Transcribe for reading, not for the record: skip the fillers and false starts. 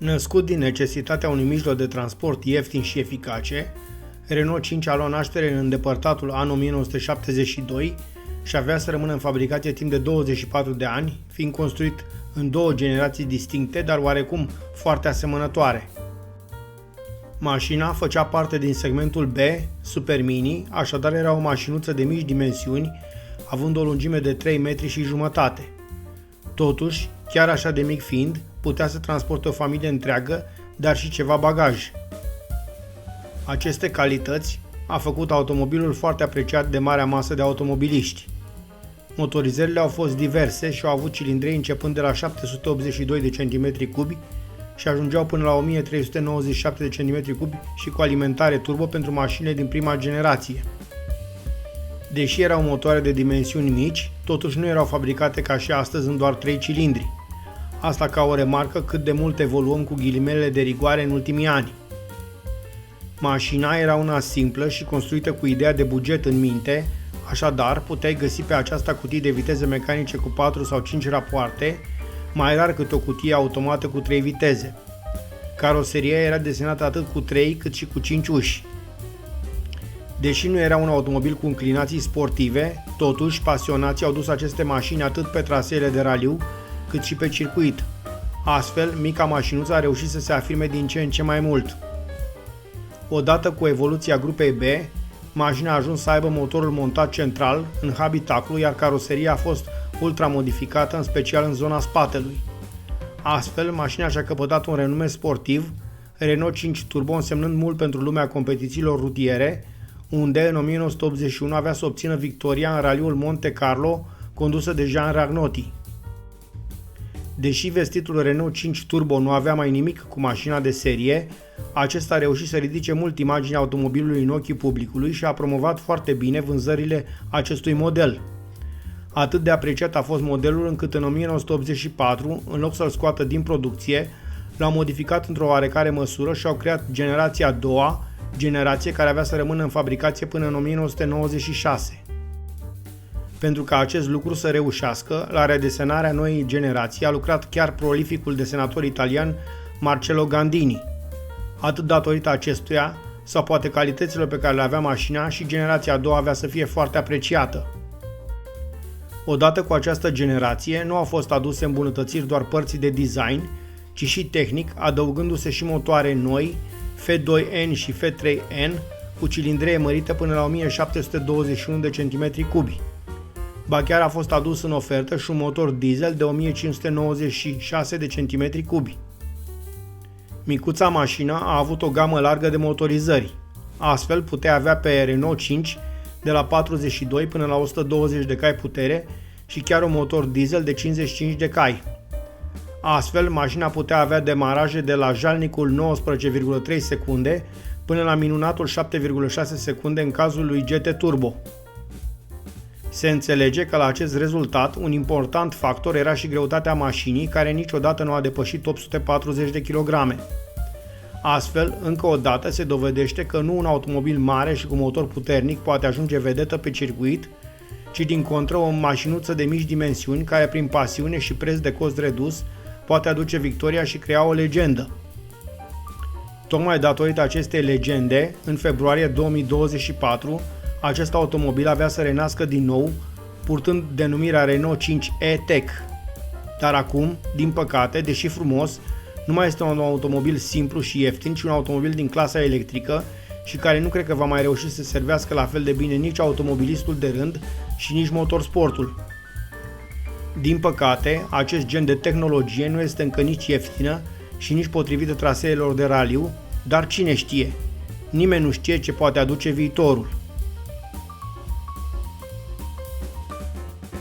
Născut din necesitatea unui mijloc de transport ieftin și eficace, Renault 5 a luat naștere în îndepărtatul an 1972 și avea să rămână în fabricație timp de 24 de ani, fiind construit în două generații distincte, dar oarecum foarte asemănătoare. Mașina făcea parte din segmentul B, Super Mini, așadar era o mașinuță de mici dimensiuni, având o lungime de 3 metri și jumătate. Totuși, chiar așa de mic fiind, putea să transporte o familie întreagă, dar și ceva bagaj. Aceste calități a făcut automobilul foarte apreciat de marea masă de automobiliști. Motorizările au fost diverse și au avut cilindrei începând de la 782 de cm3 și ajungeau până la 1397 de cm3 și cu alimentare turbo pentru mașinile din prima generație. Deși erau motoare de dimensiuni mici, totuși nu erau fabricate ca și astăzi în doar 3 cilindri. Asta ca o remarcă cât de mult evoluăm cu ghilimelele de rigoare în ultimii ani. Mașina era una simplă și construită cu ideea de buget în minte, așadar puteai găsi pe aceasta cutii de viteze mecanice cu 4 sau 5 rapoarte, mai rar cât o cutie automată cu 3 viteze. Caroseria era desenată atât cu 3 cât și cu 5 uși. Deși nu era un automobil cu înclinații sportive, totuși pasionații au dus aceste mașini atât pe traseele de raliu, cât și pe circuit. Astfel, mica mașinuță a reușit să se afirme din ce în ce mai mult. Odată cu evoluția grupei B, mașina a ajuns să aibă motorul montat central în habitaclu, iar caroseria a fost ultramodificată, în special în zona spatelui. Astfel, mașina și-a căpătat un renume sportiv, Renault 5 Turbo însemnând mult pentru lumea competițiilor rutiere, unde în 1981 avea să obțină victoria în raliul Monte Carlo, condusă de Jean Ragnoti. Deși vestitul Renault 5 Turbo nu avea mai nimic cu mașina de serie, acesta a reușit să ridice mult imaginea automobilului în ochii publicului și a promovat foarte bine vânzările acestui model. Atât de apreciat a fost modelul încât în 1984, în loc să-l scoată din producție, l-au modificat într-o oarecare măsură și au creat generația a doua, generație care avea să rămână în fabricație până în 1996. Pentru ca acest lucru să reușească, la redesenarea noii generații a lucrat chiar prolificul desenator italian Marcello Gandini. Atât datorită acestuia, sau poate calităților pe care le avea mașina, și generația a doua avea să fie foarte apreciată. Odată cu această generație, nu au fost aduse îmbunătățiri doar părții de design, ci și tehnic, adăugându-se și motoare noi, F2N și F3N, cu cilindree mărite până la 1721 de cm3. Ba chiar a fost adus în ofertă și un motor diesel de 1596 de cm3. Micuța mașină a avut o gamă largă de motorizări. Astfel putea avea pe Renault 5 de la 42 până la 120 de cai putere și chiar un motor diesel de 55 de cai. Astfel, mașina putea avea demaraje de la jalnicul 19,3 secunde până la minunatul 7,6 secunde în cazul lui GT Turbo. Se înțelege că la acest rezultat un important factor era și greutatea mașinii, care niciodată nu a depășit 840 de kg. Astfel, încă o dată se dovedește că nu un automobil mare și cu motor puternic poate ajunge vedetă pe circuit, ci din contră o mașinuță de mici dimensiuni care prin pasiune și preț de cost redus poate aduce victoria și crea o legendă. Tocmai datorită acestei legende, în februarie 2024, acest automobil avea să renască din nou, purtând denumirea Renault 5 E-Tech. Dar acum, din păcate, deși frumos, nu mai este un automobil simplu și ieftin, ci un automobil din clasa electrică și care nu cred că va mai reuși să servească la fel de bine nici automobilistul de rând și nici motorsportul. Din păcate, acest gen de tehnologie nu este încă nici ieftină și nici potrivită traseelor de raliu, dar cine știe? Nimeni nu știe ce poate aduce viitorul.